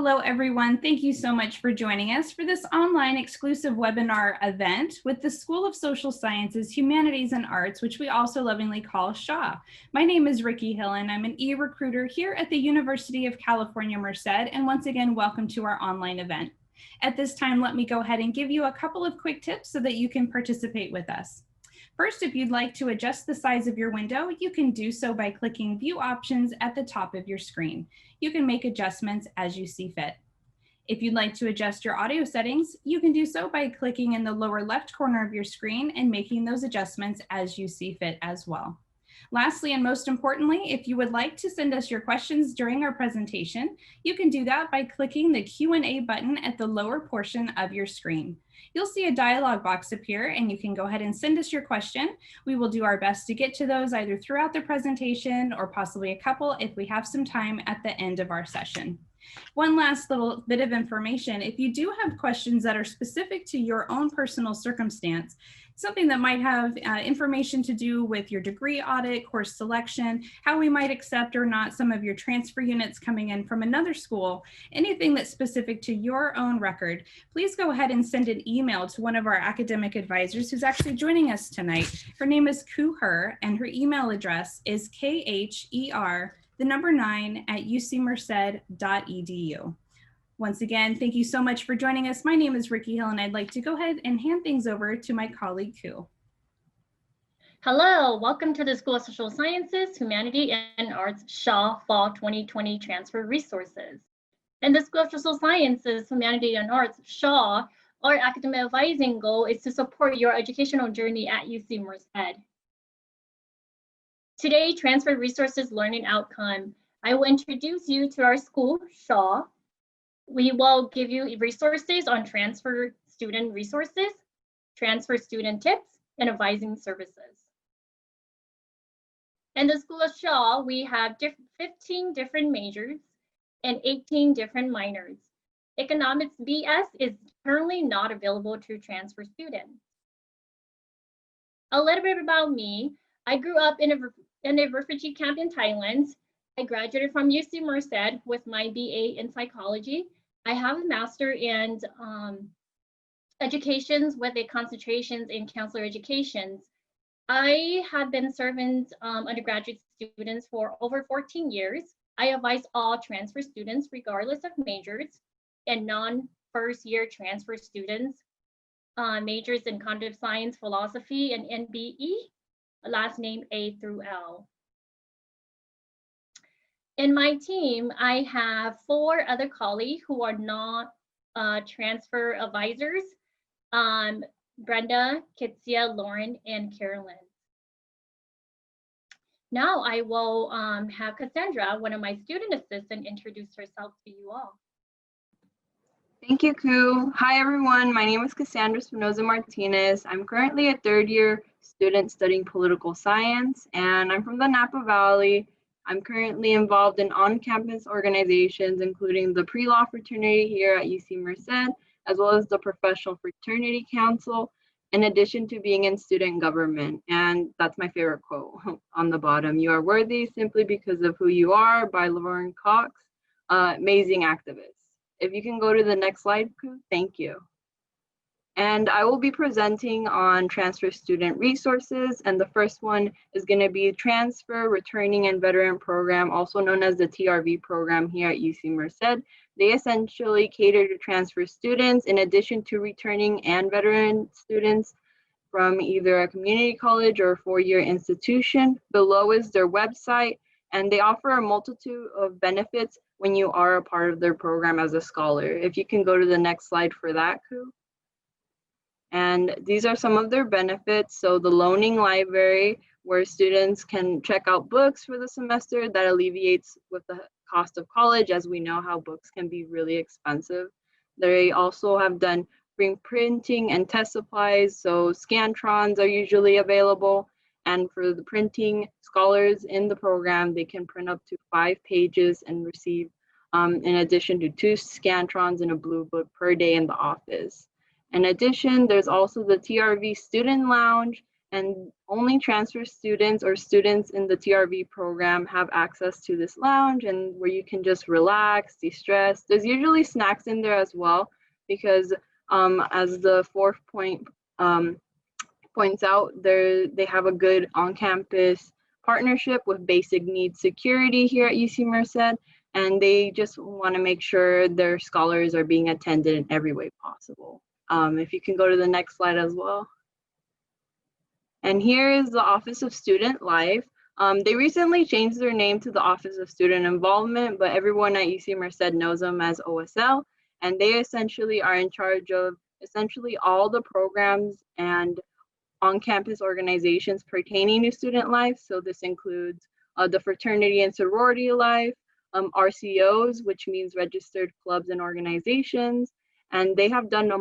Hello, everyone. Thank you so much for joining us for this online exclusive webinar event with the School of Social Sciences, Humanities, and Arts, which we also lovingly call SHA. My name is Ricky Hill, and I'm an e-recruiter here at the University of California, Merced, and once again, welcome to our online event. At this time, let me go ahead and give you a couple of quick tips so that you can participate with us. First, if you'd like to adjust the size of your window, you can do so by clicking View Options at the top of your screen. You can make adjustments as you see fit. If you'd like to adjust your audio settings, you can do so by clicking in the lower left corner of your screen and making those adjustments as you see fit as well. Lastly, and most importantly, if you would like to send us your questions during our presentation, you can do that by clicking the Q&A button at the lower portion of your screen. You'll see a dialog box appear and you can go ahead and send us your question. We will do our best to get to those either throughout the presentation or possibly a couple if we have some time at the end of our session. One last little bit of information, if you do have questions that are specific to your own personal circumstance, something that might have information to do with your degree audit, course selection, how we might accept or not some of your transfer units coming in from another school, anything that's specific to your own record, please go ahead and send an email to one of our academic advisors who's actually joining us tonight. Her name is Her, and her email address is kher9@ucmerced.edu. Once again, thank you so much for joining us. My name is Ricky Hill, and I'd like to go ahead and hand things over to my colleague, Ku. Hello, welcome to the School of Social Sciences, Humanities, and Arts SHA Fall 2020 Transfer Resources. In the School of Social Sciences, Humanities, and Arts SHA, our academic advising goal is to support your educational journey at UC Merced. Today, Transfer Resources Learning Outcome. I will introduce you to our school, SHA. We will give you resources on transfer student resources, transfer student tips, and advising services. In the School of SHA, we have 15 different majors and 18 different minors. Economics BS is currently not available to transfer students. A little bit about me. I grew up in a refugee camp in Thailand. I graduated from UC Merced with my BA in psychology. I have a master in educations with a concentration in counselor educations. I have been serving undergraduate students for over 14 years. I advise all transfer students, regardless of majors, and non-first year transfer students, majors in cognitive science, philosophy, and NBE, last name A through L. In my team, I have 4 other colleagues who are not transfer advisors, Brenda, Kitsia, Lauren, and Carolyn. Now I will have Cassandra, one of my student assistants, introduce herself to you all. Thank you, Ku. Hi, everyone. My name is Cassandra Martinez. I'm currently a 3rd-year student studying political science, and I'm from the Napa Valley. I'm currently involved in on-campus organizations, including the pre-law fraternity here at UC Merced, as well as the Professional Fraternity Council, in addition to being in student government. And that's my favorite quote on the bottom. "You are worthy simply because of who you are," by Lauren Cox, amazing activist. If you can go to the next slide, thank you. And I will be presenting on transfer student resources. And the first one is going to be Transfer, Returning, and Veteran Program, also known as the TRV program here at UC Merced. They essentially cater to transfer students in addition to returning and veteran students from either a community college or a 4-year institution. Below is their website, and they offer a multitude of benefits when you are a part of their program as a scholar. If you can go to the next slide for that, Ku. And these are some of their benefits. So the loaning library, where students can check out books for the semester, that alleviates with the cost of college, as we know how books can be really expensive. They also have done free printing and test supplies, so Scantrons are usually available. And for the printing, scholars in the program, they can print up to 5 pages and receive, in addition to 2 Scantrons and a blue book per day in the office. In addition, there's also the TRV Student Lounge, and only transfer students or students in the TRV program have access to this lounge, and where you can just relax, de-stress. There's usually snacks in there as well, because as the fourth point points out, they have a good on-campus partnership with basic needs security here at UC Merced, and they just want to make sure their scholars are being attended in every way possible. If you can go to the next slide as well. And here is the Office of Student Life. They recently changed their name to the Office of Student Involvement, but everyone at UC Merced knows them as OSL, and they essentially are in charge of essentially all the programs and on-campus organizations pertaining to student life. So this includes the fraternity and sorority life, RCOs, which means registered clubs and organizations, and they have done a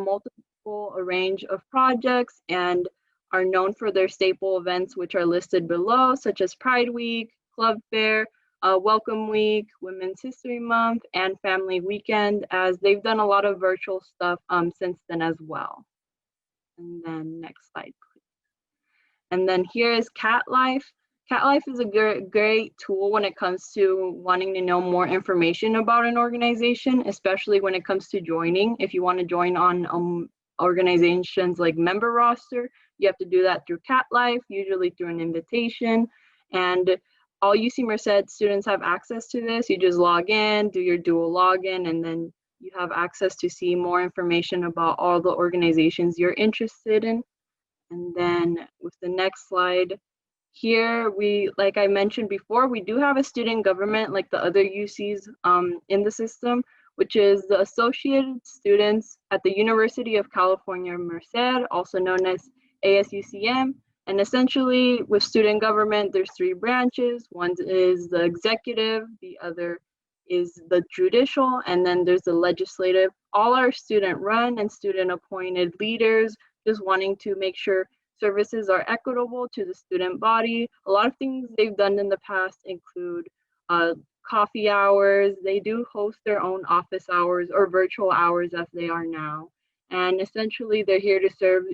range of projects and are known for their staple events, which are listed below, such as Pride Week, Club Fair, Welcome Week, Women's History Month, and Family Weekend, as they've done a lot of virtual stuff since then as well. And then next slide, please. And then here is CatLife. CatLife is a great tool when it comes to wanting to know more information about an organization, especially when it comes to joining. If you want to join on organizations like member roster, you have to do that through CatLife, usually through an invitation. And all UC Merced students have access to this. You just log in, do your dual login, and then you have access to see more information about all the organizations you're interested in. And then with the next slide, here like I mentioned before, we do have a student government like the other UCs in the system, which is the Associated Students at the University of California, Merced, also known as ASUCM. And essentially with student government, there's three branches. One is the executive, the other is the judicial, and then there's the legislative. All are student run and student appointed leaders, just wanting to make sure services are equitable to the student body. A lot of things they've done in the past include coffee hours. They do host their own office hours or virtual hours as they are now. And essentially they're here to serve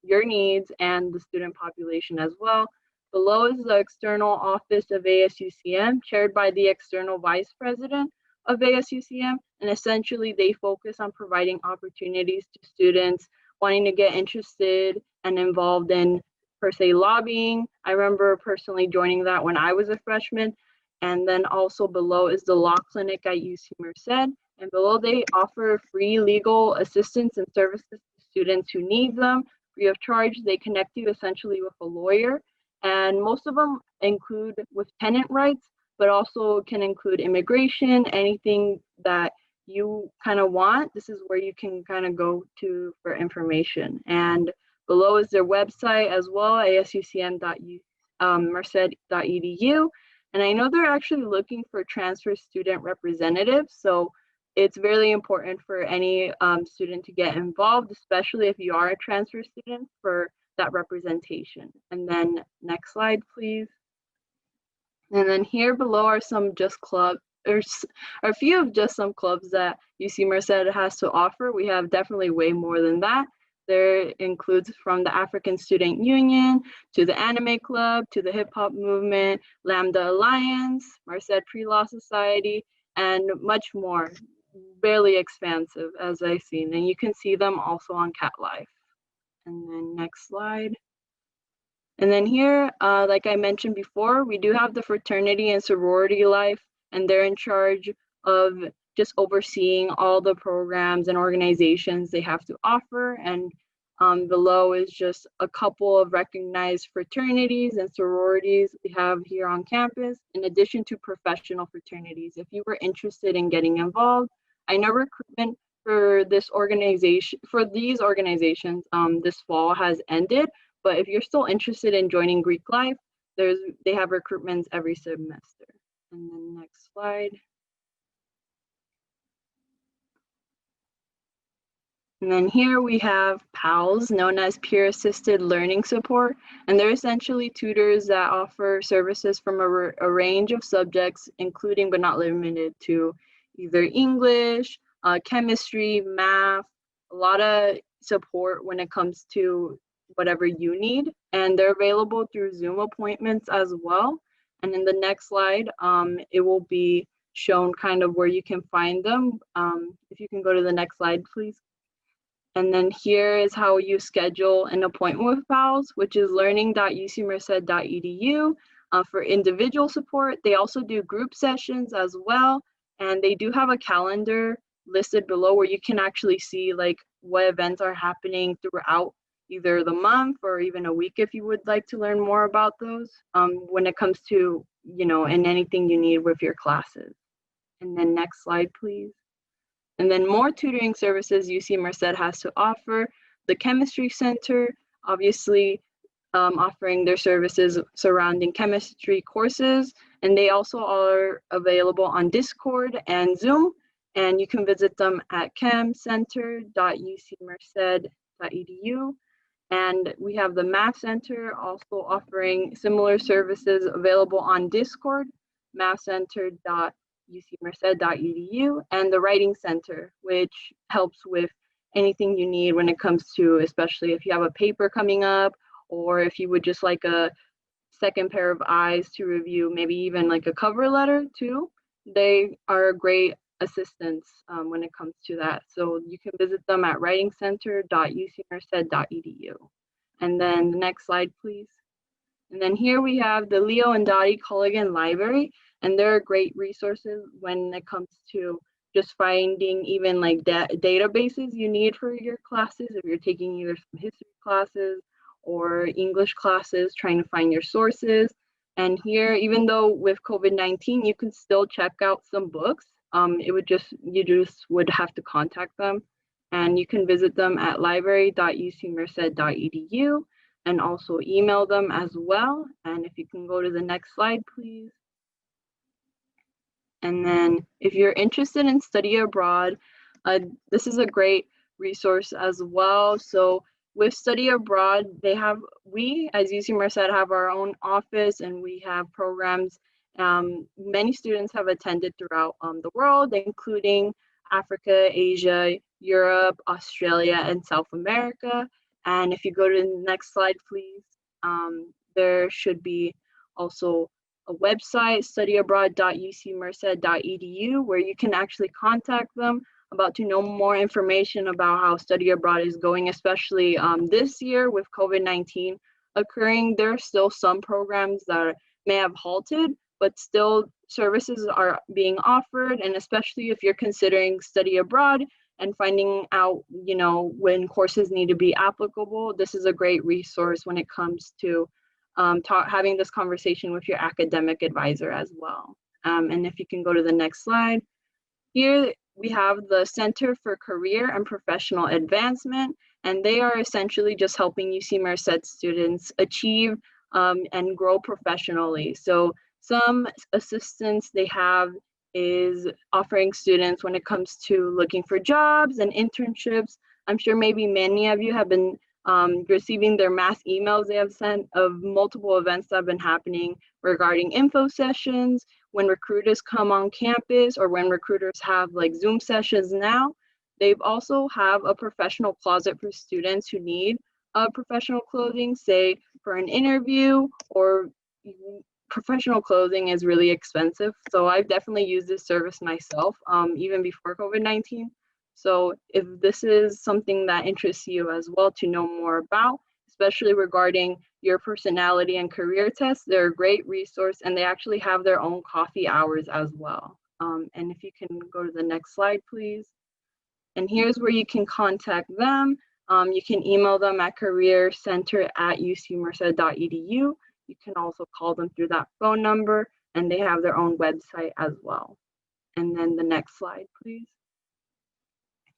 your needs and the student population as well. Below is the external office of ASUCM, chaired by the external vice president of ASUCM. And essentially they focus on providing opportunities to students wanting to get interested and involved in, per se, lobbying. I remember personally joining that when I was a freshman. And then also below is the law clinic at UC Merced. And below they offer free legal assistance and services to students who need them, free of charge. They connect you essentially with a lawyer. And most of them include with tenant rights, but also can include immigration, anything that you kind of want. This is where you can kind of go to for information. And below is their website as well, asucm.merced.edu. And I know they're actually looking for transfer student representatives. So it's really important for any student to get involved, especially if you are a transfer student, for that representation. And then next slide, please. And then here below are some just clubs, or a few of just some clubs that UC Merced has to offer. We have definitely way more than that. There includes from the African Student Union to the Anime Club to the Hip Hop Movement, Lambda Alliance, Merced Pre-Law Society, and much more. Barely expansive as I've seen, and you can see them also on CatLife. And then next slide. And then here, like I mentioned before, we do have the fraternity and sorority life, and they're in charge of just overseeing all the programs and organizations they have to offer. And below is just a couple of recognized fraternities and sororities we have here on campus, in addition to professional fraternities. If you were interested in getting involved, I know recruitment for this organization, for these organizations this fall has ended, but if you're still interested in joining Greek Life, they have recruitments every semester. And then next slide. And then here we have PALS, known as Peer Assisted Learning Support. And they're essentially tutors that offer services from a range of subjects, including but not limited to either English, chemistry, math, a lot of support when it comes to whatever you need. And they're available through Zoom appointments as well. And in the next slide, it will be shown kind of where you can find them. If you can go to the next slide, please. And then here is how you schedule an appointment with PALS, which is learning.ucmerced.edu for individual support. They also do group sessions as well. And they do have a calendar listed below where you can actually see like what events are happening throughout either the month or even a week if you would like to learn more about those when it comes to, and anything you need with your classes. And then next slide, please. And then more tutoring services UC Merced has to offer. The Chemistry Center, obviously offering their services surrounding chemistry courses. And they also are available on Discord and Zoom. And you can visit them at chemcenter.ucmerced.edu. And we have the Math Center also offering similar services available on Discord, mathcenter.ucmerced.edu, and the Writing Center, which helps with anything you need when it comes to, especially if you have a paper coming up, or if you would just like a second pair of eyes to review, maybe even like a cover letter too. They are a great assistance when it comes to that. So you can visit them at writingcenter.ucmerced.edu. And then the next slide, please. And then here we have the Leo and Dottie Culligan Library, and they're great resources when it comes to just finding even like databases you need for your classes. If you're taking either some history classes or English classes, trying to find your sources. And here, even though with COVID-19, you can still check out some books. You just would have to contact them, and you can visit them at library.ucmerced.edu and also email them as well. And if you can go to the next slide, please. And then if you're interested in study abroad, this is a great resource as well. So with study abroad, we as UC Merced have our own office, and we have programs. Many students have attended throughout the world, including Africa, Asia, Europe, Australia, and South America. And if you go to the next slide, please, there should be also a website, studyabroad.ucmerced.edu, where you can actually contact them to know more information about how study abroad is going, especially this year with COVID-19 occurring. There are still some programs that may have halted, but still services are being offered. And especially if you're considering study abroad and finding out, when courses need to be applicable, this is a great resource when it comes to having this conversation with your academic advisor as well. And if you can go to the next slide. Here we have the Center for Career and Professional Advancement, and they are essentially just helping UC Merced students achieve and grow professionally. So some assistance they have is offering students when it comes to looking for jobs and internships. I'm sure maybe many of you have been receiving their mass emails they have sent of multiple events that have been happening regarding info sessions, when recruiters come on campus, or when recruiters have like Zoom sessions now. They've also have a professional closet for students who need professional clothing, say for an interview, or professional clothing is really expensive. So I've definitely used this service myself, even before COVID-19. So if this is something that interests you as well to know more about, especially regarding your personality and career tests, they're a great resource, and they actually have their own coffee hours as well. And if you can go to the next slide, please. And here's where you can contact them. You can email them at careercenter@ucmerced.edu. You can also call them through that phone number, and they have their own website as well. And then the next slide, please.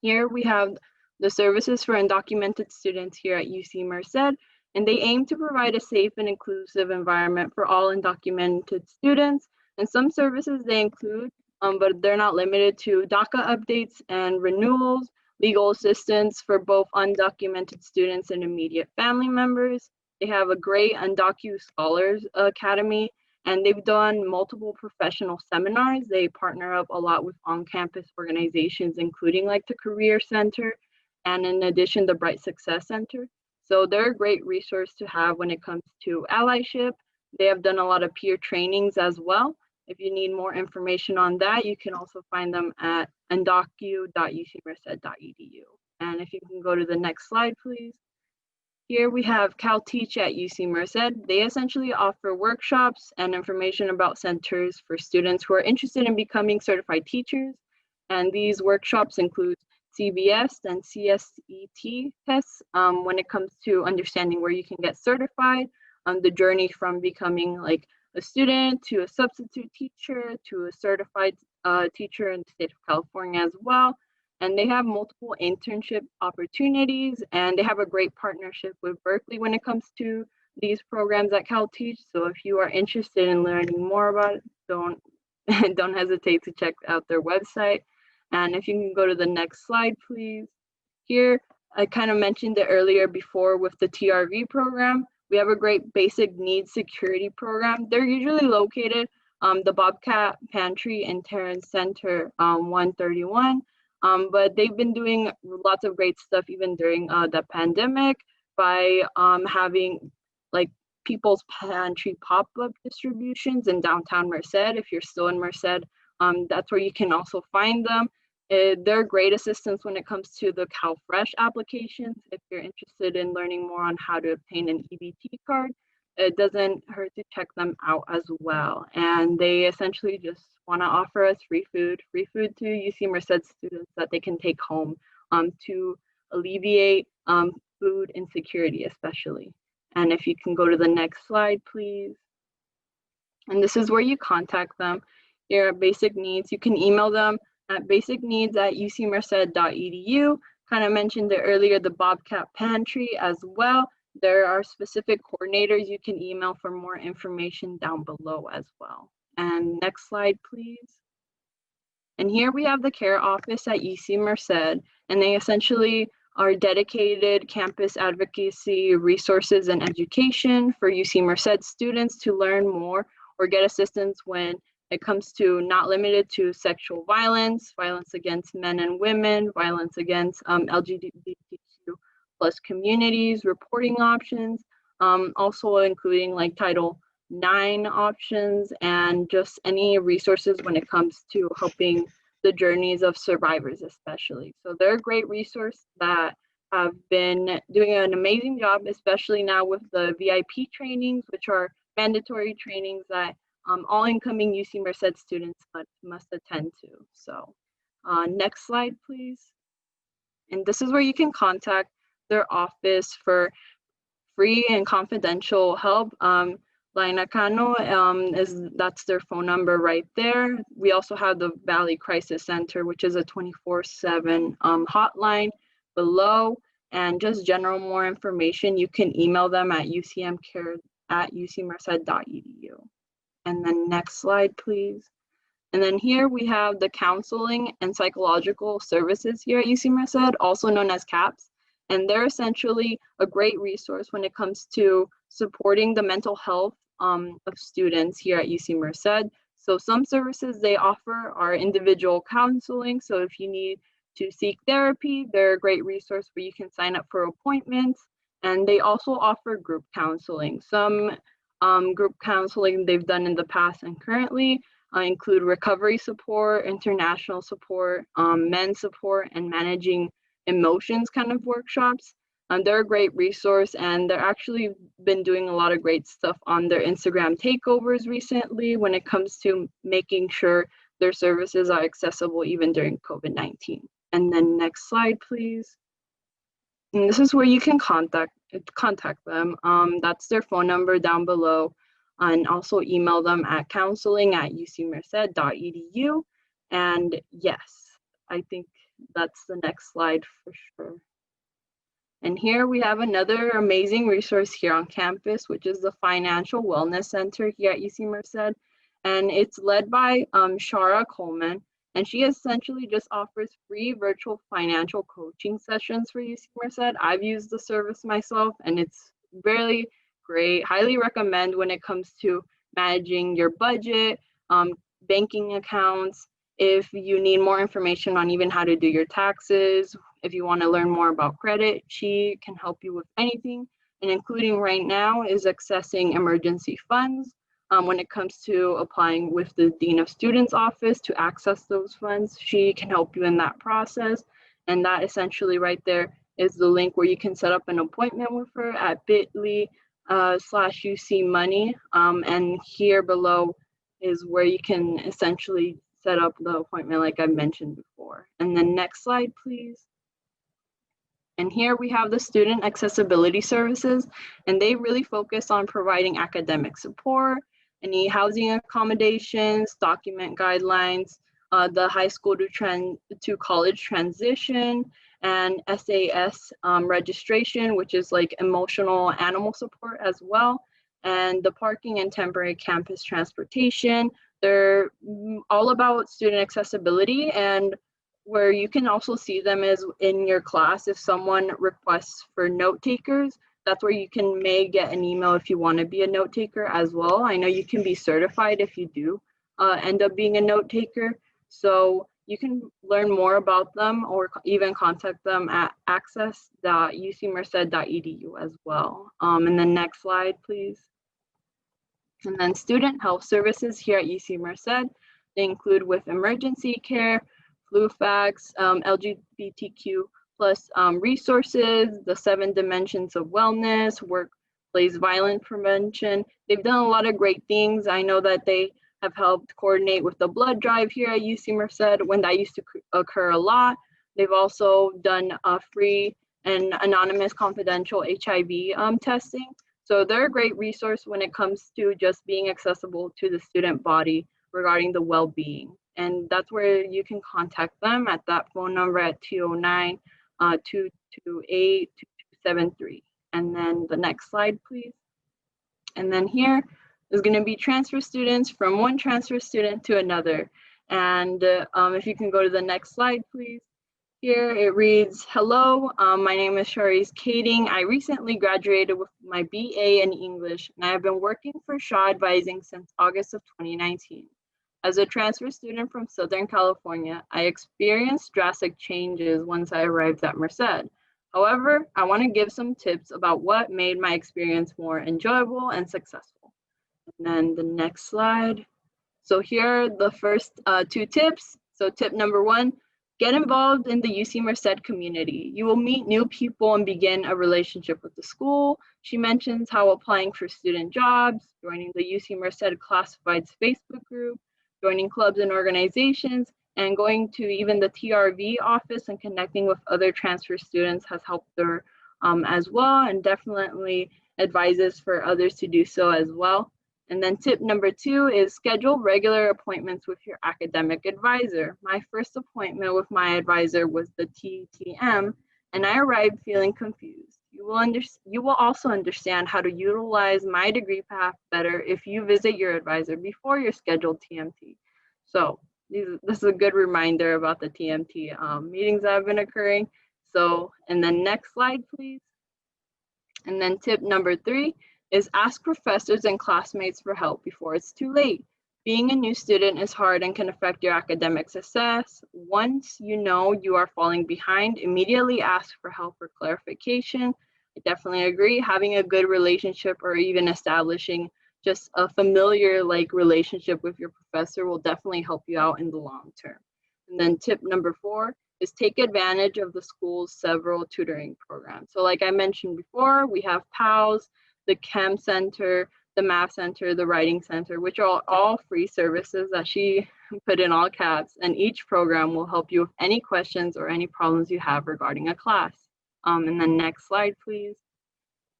Here we have the services for undocumented students here at UC Merced, and they aim to provide a safe and inclusive environment for all undocumented students. And some services they include, but they're not limited to, DACA updates and renewals, legal assistance for both undocumented students and immediate family members. They have a great Undocu Scholars Academy, and they've done multiple professional seminars. They partner up a lot with on-campus organizations, including like the Career Center, and in addition, the Bright Success Center. So they're a great resource to have when it comes to allyship. They have done a lot of peer trainings as well. If you need more information on that, you can also find them at undocu.ucmerced.edu. And if you can go to the next slide, please. Here we have CalTeach at UC Merced. They essentially offer workshops and information about centers for students who are interested in becoming certified teachers. And these workshops include CBS and CSET tests when it comes to understanding where you can get certified, the journey from becoming like a student to a substitute teacher to a certified teacher in the state of California as well. And they have multiple internship opportunities, and they have a great partnership with Berkeley when it comes to these programs at CalTeach. So if you are interested in learning more about it, don't hesitate to check out their website. And if you can go to the next slide, please. Here, I kind of mentioned it earlier before with the TRV program. We have a great basic needs security program. They're usually located the Bobcat Pantry in Terrence Center 131. But they've been doing lots of great stuff even during the pandemic by having like people's pantry pop-up distributions in downtown Merced. If you're still in Merced, that's where you can also find them. They're great assistance when it comes to the CalFresh applications. If you're interested in learning more on how to obtain an EBT card, it doesn't hurt to check them out as well. And they essentially just want to offer us free food to UC Merced students that they can take home to alleviate food insecurity especially. And if you can go to the next slide, please. And this is where you contact them. Here at Basic Needs, you can email them at basicneeds@ucmerced.edu. Kind of mentioned it earlier, the Bobcat Pantry as well. There are specific coordinators you can email for more information down below as well. And next slide, please. And here we have the care office at UC Merced, and they essentially are dedicated campus advocacy resources and education for UC Merced students to learn more or get assistance when it comes to not limited to sexual violence, violence against men and women, violence against LGBTQ plus communities, reporting options, also including like Title IX options and just any resources when it comes to helping the journeys of survivors especially. So they're a great resource that have been doing an amazing job, especially now with the VIP trainings, which are mandatory trainings that all incoming UC Merced students must attend to. So next slide, please. And this is where you can contact their office for free and confidential help. Laina Cano, that's their phone number right there. We also have the Valley Crisis Center, which is a 24/7 hotline below. And just general more information, you can email them at ucmcare@ucmerced.edu. And then next slide, please. And then here we have the counseling and psychological services here at UC Merced, also known as CAPS. And they're essentially a great resource when it comes to supporting the mental health of students here at UC Merced. So some services they offer are individual counseling. So if you need to seek therapy, they're a great resource where you can sign up for appointments. And they also offer group counseling. Some group counseling they've done in the past and currently include recovery support, international support, men's support, and managing emotions kind of workshops. They're a great resource, and they're actually been doing a lot of great stuff on their Instagram takeovers recently when it comes to making sure their services are accessible even during COVID-19. And then next slide, please. And this is where you can contact them. That's their phone number down below, and also email them at counseling@ucmerced.edu. And yes, I think that's the next slide for sure. And here we have another amazing resource here on campus, which is the Financial Wellness Center here at UC Merced. And it's led by Shara Coleman. And she essentially just offers free virtual financial coaching sessions for UC Merced. I've used the service myself, and it's really great. Highly recommend when it comes to managing your budget, banking accounts, If you need more information on even how to do your taxes, if you want to learn more about credit, she can help you with anything. And including right now is accessing emergency funds when it comes to applying with the Dean of Students office to access those funds. She can help you in that process. And that essentially right there is the link where you can set up an appointment with her at bit.ly/UC Money. And here below is where you can essentially set up the appointment like I mentioned before. And then next slide, please. And here we have the student accessibility services, and they really focus on providing academic support, any housing accommodations, document guidelines, the high school to college transition, and SAS registration, which is like emotional animal support as well, and the parking and temporary campus transportation. They're all about student accessibility, and where you can also see them is in your class. If someone requests for note takers, that's where you may get an email if you want to be a note taker as well. I know you can be certified if you do end up being a note taker. So you can learn more about them or even contact them at access.ucmerced.edu as well. And then next slide, please. And then student health services here at UC Merced. They include with emergency care, flu facts, LGBTQ plus resources, the 7 dimensions of wellness, workplace violence prevention. They've done a lot of great things. I know that they have helped coordinate with the blood drive here at UC Merced when that used to occur a lot. They've also done free and anonymous confidential HIV testing. So they're a great resource when it comes to just being accessible to the student body regarding the well-being. And that's where you can contact them at that phone number at 209-228-2273. And then the next slide, please. And then here is going to be transfer students from one transfer student to another. And if you can go to the next slide, please. Here it reads, hello, my name is Sharice Kading. I recently graduated with my BA in English, and I have been working for Shaw Advising since August of 2019. As a transfer student from Southern California, I experienced drastic changes once I arrived at Merced. However, I want to give some tips about what made my experience more enjoyable and successful. And then the next slide. So here are the first 2 tips. So tip number 1, get involved in the UC Merced community. You will meet new people and begin a relationship with the school. She mentions how applying for student jobs, joining the UC Merced Classifieds Facebook group, joining clubs and organizations, and going to even the TRV office and connecting with other transfer students has helped her as well, and definitely advises for others to do so as well. And then tip number 2 is schedule regular appointments with your academic advisor. My first appointment with my advisor was the TTM, and I arrived feeling confused. You will also understand how to utilize my degree path better if you visit your advisor before your scheduled TMT. So this is a good reminder about the TMT meetings that have been occurring. So, and then next slide, please. And then tip number 3 is ask professors and classmates for help before it's too late. Being a new student is hard and can affect your academic success. Once you know you are falling behind, immediately ask for help or clarification. I definitely agree. Having a good relationship or even establishing just a familiar relationship with your professor will definitely help you out in the long term. And then tip number 4 is take advantage of the school's several tutoring programs. So like I mentioned before, we have PALS, the Chem Center, the Math Center, the Writing Center, which are all free services that she put in all caps, and each program will help you with any questions or any problems you have regarding a class. And then next slide, please.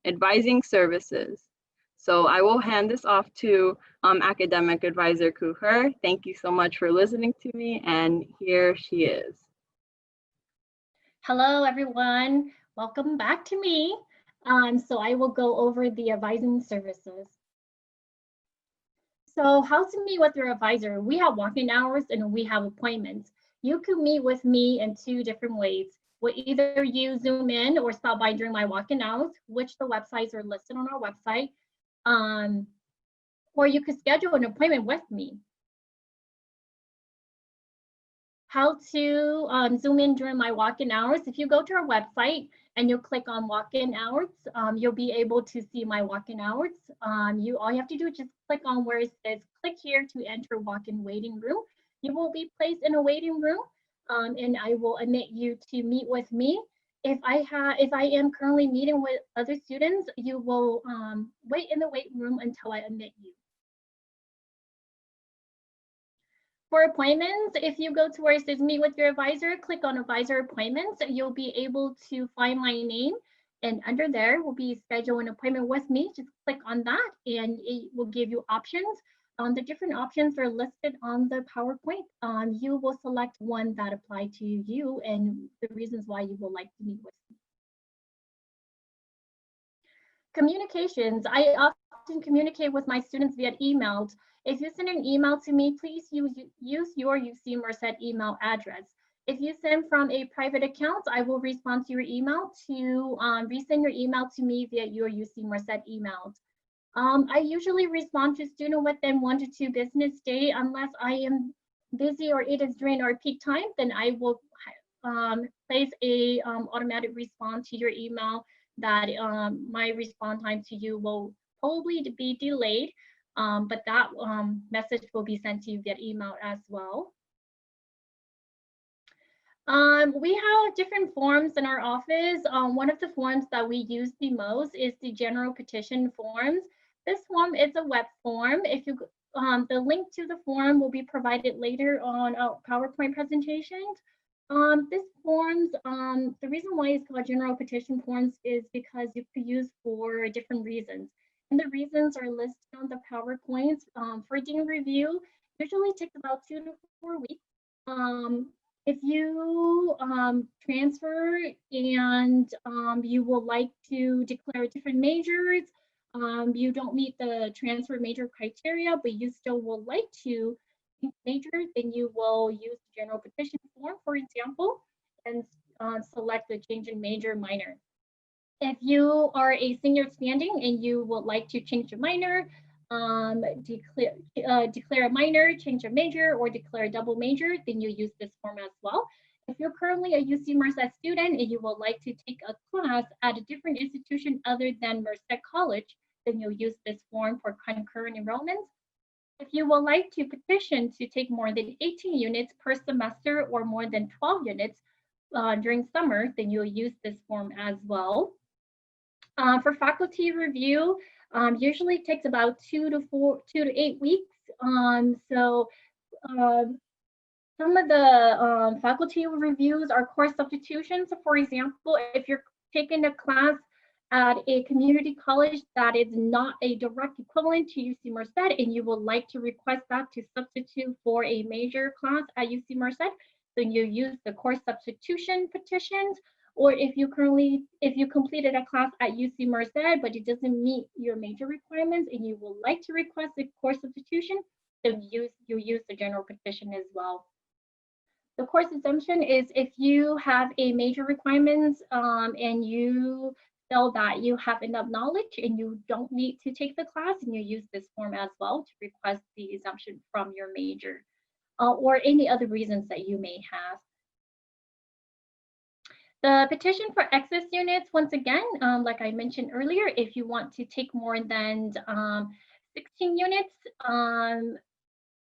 Advising services. So I will hand this off to academic advisor Kuher. Thank you so much for listening to me, and here she is. Hello, everyone. Welcome back to me. So I will go over the advising services. So how to meet with your advisor? We have walk-in hours and we have appointments. You can meet with me in 2 different ways. We'll either use Zoom in or stop by during my walk-in hours, which the websites are listed on our website. Or you could schedule an appointment with me. how to zoom in during my walk-in hours. If you go to our website and you click on walk-in hours, you'll be able to see my walk-in hours. All you have to do is just click on where it says click here to enter walk-in waiting room. You will be placed in a waiting room, and I will admit you to meet with me. If I am currently meeting with other students, you will wait in the waiting room until I admit you. For appointments, if you go to where it says meet with your advisor, click on advisor appointments, you'll be able to find my name, and under there will be schedule an appointment with me. Just click on that and it will give you options. The different options are listed on the PowerPoint. You will select one that apply to you and the reasons why you would like to meet with me. Communications, I often communicate with my students via email. If you send an email to me, please use your UC Merced email address. If you send from a private account, I will respond to your email to resend your email to me via your UC Merced email. I usually respond to student within 1 to 2 business days unless I am busy or it is during our peak time, then I will place a automatic response to your email that my response time to you will probably be delayed, but that message will be sent to you via email as well. We have different forms in our office. One of the forms that we use the most is the general petition forms. This form is a web form. If you the link to the form will be provided later on our PowerPoint presentations. This forms, the reason why it's called general petition forms is because you could use for different reasons. And the reasons are listed on the PowerPoints. For dean review, usually takes about 2 to 4 weeks. If you transfer and you would like to declare different majors, you don't meet the transfer major criteria, but you still would like to major, then you will use the general petition form, for example, and select the change in major minor. If you are a senior standing and you would like to change a minor, declare a minor, change a major, or declare a double major, then you use this form as well. If you're currently a UC Merced student and you would like to take a class at a different institution other than Merced College, then you'll use this form for concurrent enrollments. If you would like to petition to take more than 18 units per semester or more than 12 units during summer, then you'll use this form as well. For faculty review, usually takes about 2 to 8 weeks. Some of the faculty reviews are course substitutions. So for example, if you're taking a class at a community college that is not a direct equivalent to UC Merced and you would like to request that to substitute for a major class at UC Merced, then you use the course substitution petitions. Or if you completed a class at UC Merced but it doesn't meet your major requirements and you would like to request a course substitution, then you use the general petition as well. The course exemption is if you have a major requirements and you feel that you have enough knowledge and you don't need to take the class, and you use this form as well to request the exemption from your major or any other reasons that you may have. The petition for excess units, once again, like I mentioned earlier, if you want to take more than 16 units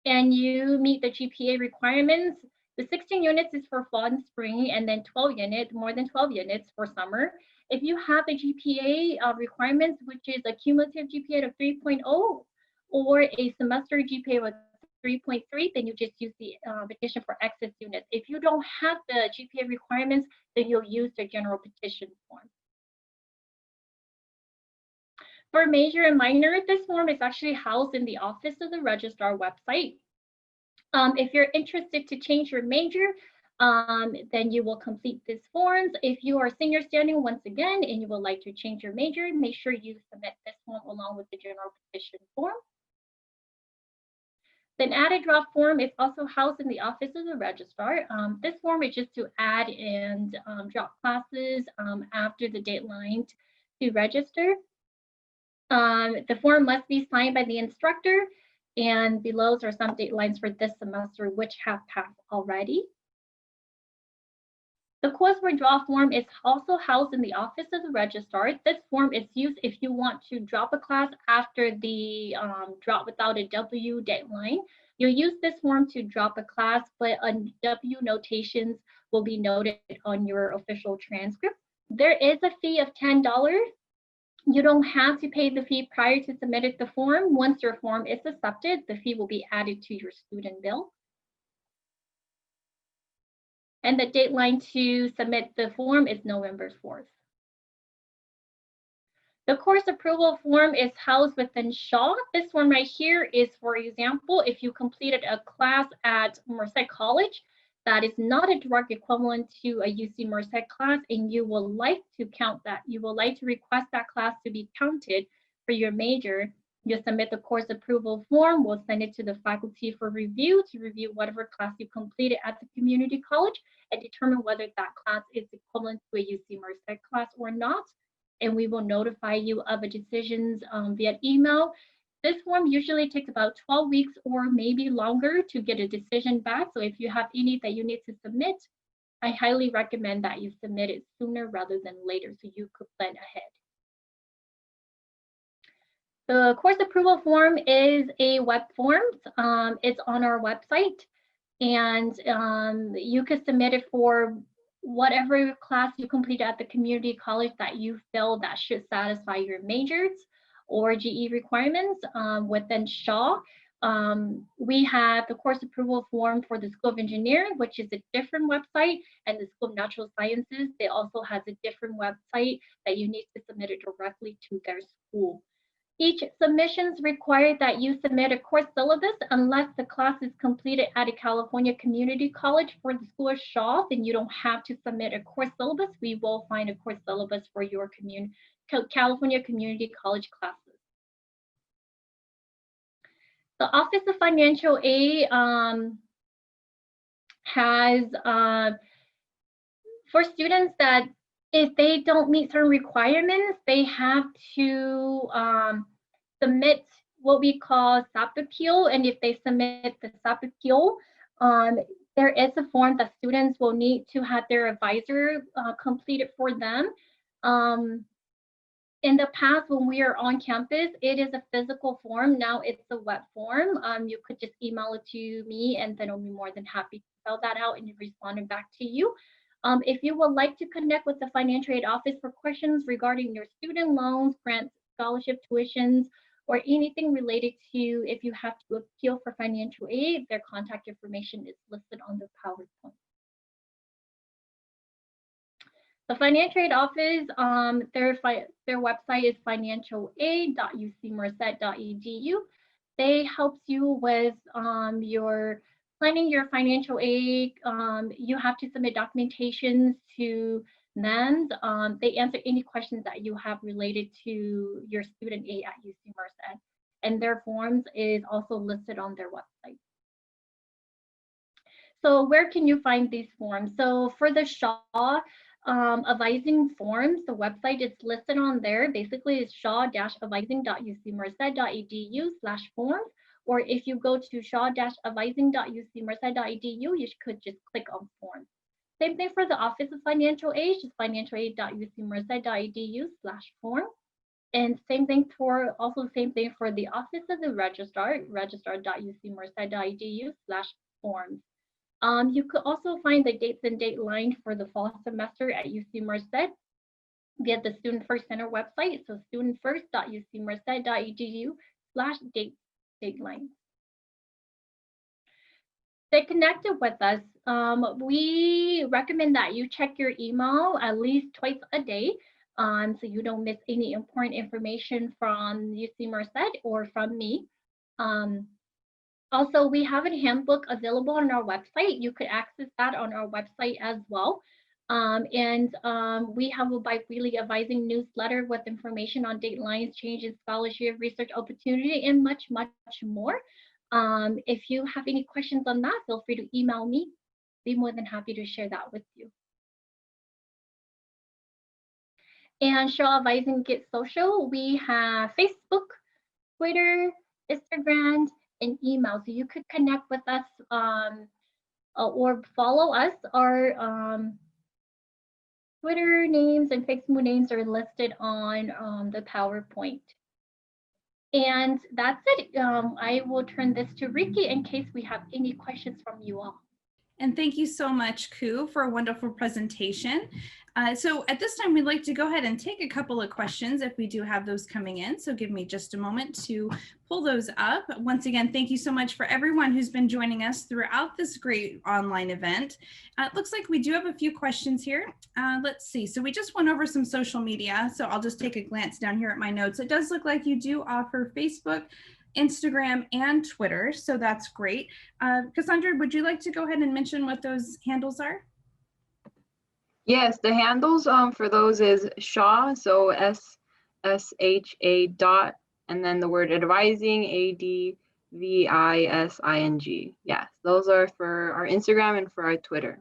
and you meet the GPA requirements, the 16 units is for fall and spring, and then 12 units, more than 12 units for summer. If you have a GPA requirements, which is a cumulative GPA of 3.0 or a semester GPA of 3.3, then you just use the petition for excess units. If you don't have the GPA requirements, then you'll use the general petition form. For major and minor, this form is actually housed in the Office of the Registrar website. If you're interested to change your major, then you will complete these forms. If you are senior standing, once again, and you would like to change your major, make sure you submit this form along with the general petition form. Then added drop form is also housed in the Office of the Registrar. This form is just to add and drop classes after the deadline to register. The form must be signed by the instructor, and below are some deadlines for this semester which have passed already. The Coursework Draw form is also housed in the office of the registrar. This form is used if you want to drop a class after the drop without a W deadline. You'll use this form to drop a class, but W notations will be noted on your official transcript. There is a fee of $10. You don't have to pay the fee prior to submitting the form. Once your form is accepted, the fee will be added to your student bill. And the deadline to submit the form is November 4th. The course approval form is housed within Shaw. This one right here is, for example, if you completed a class at Merced College, that is not a direct equivalent to a UC Merced class, and you will like to count that, you will like to request that class to be counted for your major, you submit the course approval form. We'll send it to the faculty for review to review whatever class you completed at the community college and determine whether that class is equivalent to a UC Merced class or not. And we will notify you of the decisions via email. This form usually takes about 12 weeks or maybe longer to get a decision back. So if you have any that you need to submit, I highly recommend that you submit it sooner rather than later so you could plan ahead. The course approval form is a web form. It's on our website, and you can submit it for whatever class you completed at the community college that you feel that should satisfy your majors or GE requirements within Shaw. We have the course approval form for the School of Engineering, which is a different website, and the School of Natural Sciences, they also has a different website that you need to submit it directly to their school. Each submissions require that you submit a course syllabus unless the class is completed at a California community college. For the School of Shaw, then you don't have to submit a course syllabus. We will find a course syllabus for your California community college classes. The Office of Financial Aid has, for students that if they don't meet certain requirements, they have to submit what we call SAP appeal. And if they submit the SAP appeal, there is a form that students will need to have their advisor complete it for them. In the past, when we are on campus, it is a physical form. Now it's a web form. You could just email it to me, and then I'll be more than happy to fill that out and respond it back to you. If you would like to connect with the Financial Aid Office for questions regarding your student loans, grants, scholarship, tuitions, or anything related to if you have to appeal for financial aid, their contact information is listed on the PowerPoint. The Financial Aid Office, their website is financialaid.ucmerced.edu. They help you with your planning your financial aid. You have to submit documentations to them. They answer any questions that you have related to your student aid at UC Merced, and their forms is also listed on their website. So where can you find these forms? So for the Shaw advising forms, the website is listed on there. Basically, it's shaw-advising.ucmerced.edu/forms. Or if you go to shaw-advising.ucmerced.edu, you could just click on forms. Same thing for the Office of Financial Aid, just financialaid.ucmerced.edu/form. And same thing for the Office of the Registrar, registrar.ucmerced.edu/forms. You could also find the dates and dateline for the fall semester at UC Merced via the Student First Center website. So studentfirst.ucmerced.edu/dateline. Stay connected with us. We recommend that you check your email at least twice a day so you don't miss any important information from UC Merced or from me. Also, we have a handbook available on our website. You could access that on our website as well. We have a bi-weekly advising newsletter with information on datelines, changes, scholarship, research opportunity, and much, much more. If you have any questions on that, feel free to email me. Be more than happy to share that with you. And Shaw Advising Get Social, we have Facebook, Twitter, Instagram, and email. So you could connect with us or follow us. Our Twitter names and Facebook names are listed on the PowerPoint. And that's it. I will turn this to Ricky in case we have any questions from you all. And thank you so much, Ku, for a wonderful presentation. So at this time, we'd like to go ahead and take a couple of questions if we do have those coming in. So give me just a moment to pull those up. Once again, thank you so much for everyone who's been joining us throughout this great online event. It looks like we do have a few questions here. Let's see. So we just went over some social media. So I'll just take a glance down here at my notes. It does look like you do offer Facebook, Instagram, and Twitter, so that's great. Cassandra, would you like to go ahead and mention what those handles are? Yes, the handles for those is Shaw, so SSHA dot, and then the word advising, ADVISING. Yes, those are for our Instagram and for our Twitter.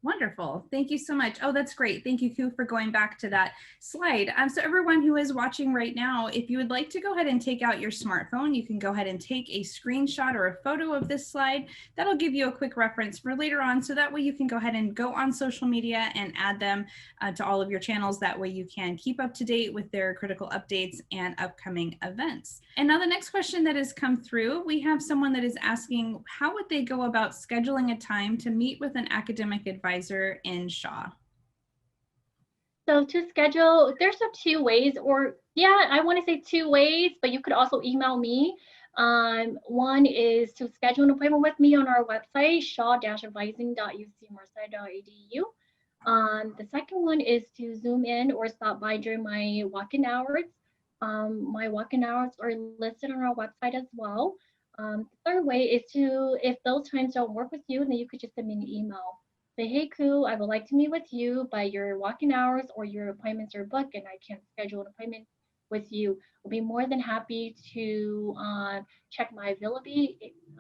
Wonderful. Thank you so much. Oh, that's great. Thank you, Ku, for going back to that slide. So everyone who is watching right now, if you would like to go ahead and take out your smartphone, you can go ahead and take a screenshot or a photo of this slide. That'll give you a quick reference for later on. So that way you can go ahead and go on social media and add them to all of your channels. That way you can keep up to date with their critical updates and upcoming events. And now the next question that has come through, we have someone that is asking, how would they go about scheduling a time to meet with an academic advisor in Shaw? So to schedule, there's two ways, or yeah, I want to say two ways, but you could also email me. One is to schedule an appointment with me on our website, shaw-advising.ucmerced.edu. The second one is to Zoom in or stop by during my walk-in hours. My walk-in hours are listed on our website as well. The third way is to, if those times don't work with you, then you could just send me an email. Say, hey, Ku, I would like to meet with you, but your walk-in hours or your appointments are booked and I can't schedule an appointment with you. I'll be more than happy to check my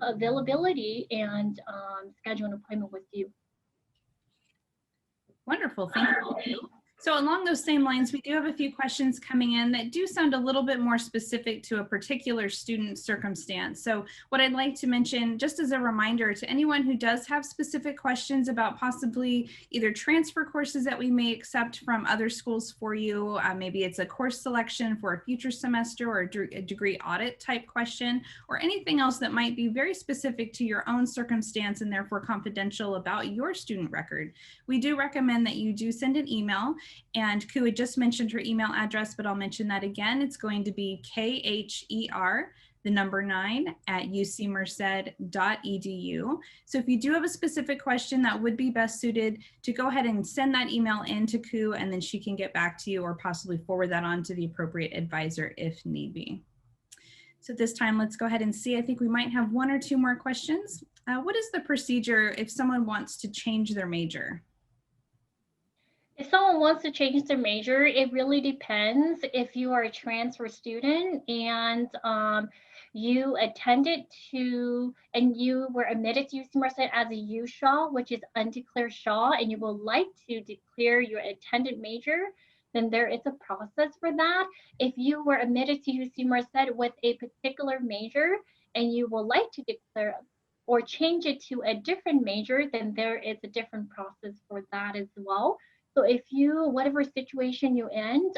availability and schedule an appointment with you. Wonderful. Thank you. So along those same lines, we do have a few questions coming in that do sound a little bit more specific to a particular student circumstance. So what I'd like to mention, just as a reminder to anyone who does have specific questions about possibly either transfer courses that we may accept from other schools for you, maybe it's a course selection for a future semester or a degree audit type question, or anything else that might be very specific to your own circumstance and therefore confidential about your student record. We do recommend that you do send an email. And Ku had just mentioned her email address, but I'll mention that again. It's going to be KHER9@ucmerced.edu. So if you do have a specific question that would be best suited, to go ahead and send that email in to Ku, and then she can get back to you or possibly forward that on to the appropriate advisor if need be. So this time, let's go ahead and see. I think we might have one or two more questions. What is the procedure if someone wants to change their major? If someone wants to change their major, it really depends. If you are a transfer student and you attended to, and you were admitted to UC Merced as a U-Shaw, which is undeclared Shaw, and you would like to declare your attended major, then there is a process for that. If you were admitted to UC Merced with a particular major and you would like to declare or change it to a different major, then there is a different process for that as well. So if you, whatever situation you're in,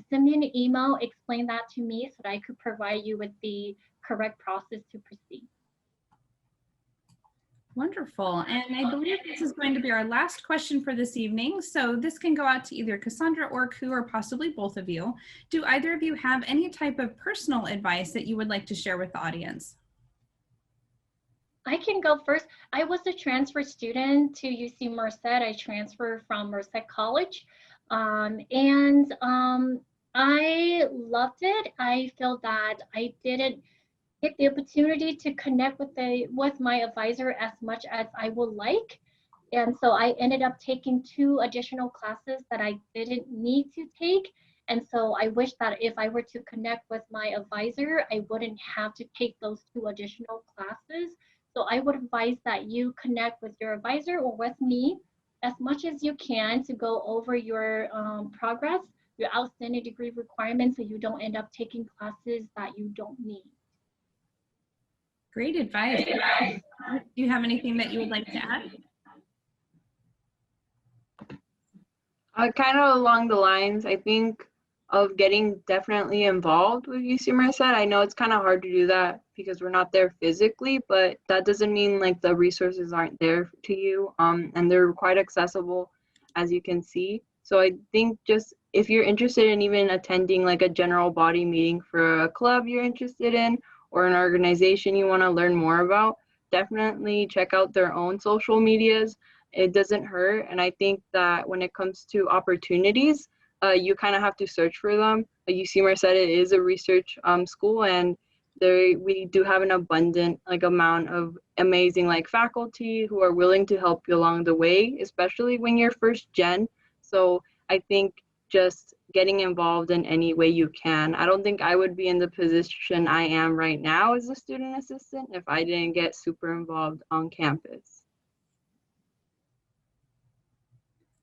send me an email, explain that to me so that I could provide you with the correct process to proceed. Wonderful. And I believe this is going to be our last question for this evening. So this can go out to either Cassandra or Ku or possibly both of you. Do either of you have any type of personal advice that you would like to share with the audience? I can go first. I was a transfer student to UC Merced. I transferred from Merced College. I loved it. I feel that I didn't get the opportunity to connect with my advisor as much as I would like. And so I ended up taking 2 additional classes that I didn't need to take. And so I wish that if I were to connect with my advisor, I wouldn't have to take those 2 additional classes. So I would advise that you connect with your advisor or with me as much as you can to go over your progress, your outstanding degree requirements, so you don't end up taking classes that you don't need. Great advice. Do you have anything that you would like to add? Kind of along the lines, I think, of getting definitely involved with UC Merced. I know it's kind of hard to do that because we're not there physically, but that doesn't mean like the resources aren't there to you. And they're quite accessible, as you can see. So I think just if you're interested in even attending like a general body meeting for a club you're interested in or an organization you want to learn more about, definitely check out their own social medias. It doesn't hurt. And I think that when it comes to opportunities, you kind of have to search for them. UC Merced is a research school, and we do have an abundant like amount of amazing like faculty who are willing to help you along the way, especially when you're first gen. So I think just getting involved in any way you can. I don't think I would be in the position I am right now as a student assistant if I didn't get super involved on campus.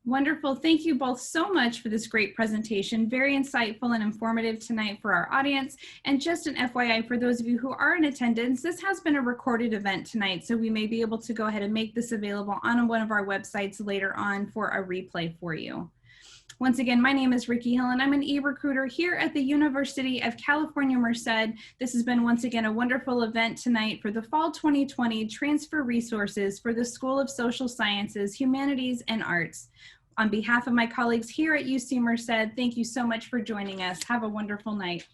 Wonderful. Thank you both so much for this great presentation. Very insightful and informative tonight for our audience. And just an FYI for those of you who are in attendance, this has been a recorded event tonight, so we may be able to go ahead and make this available on one of our websites later on for a replay for you. Once again, my name is Ricky Hill, and I'm an e-recruiter here at the University of California, Merced. This has been once again a wonderful event tonight for the Fall 2020 Transfer Resources for the School of Social Sciences, Humanities, and Arts. On behalf of my colleagues here at UC Merced, thank you so much for joining us. Have a wonderful night.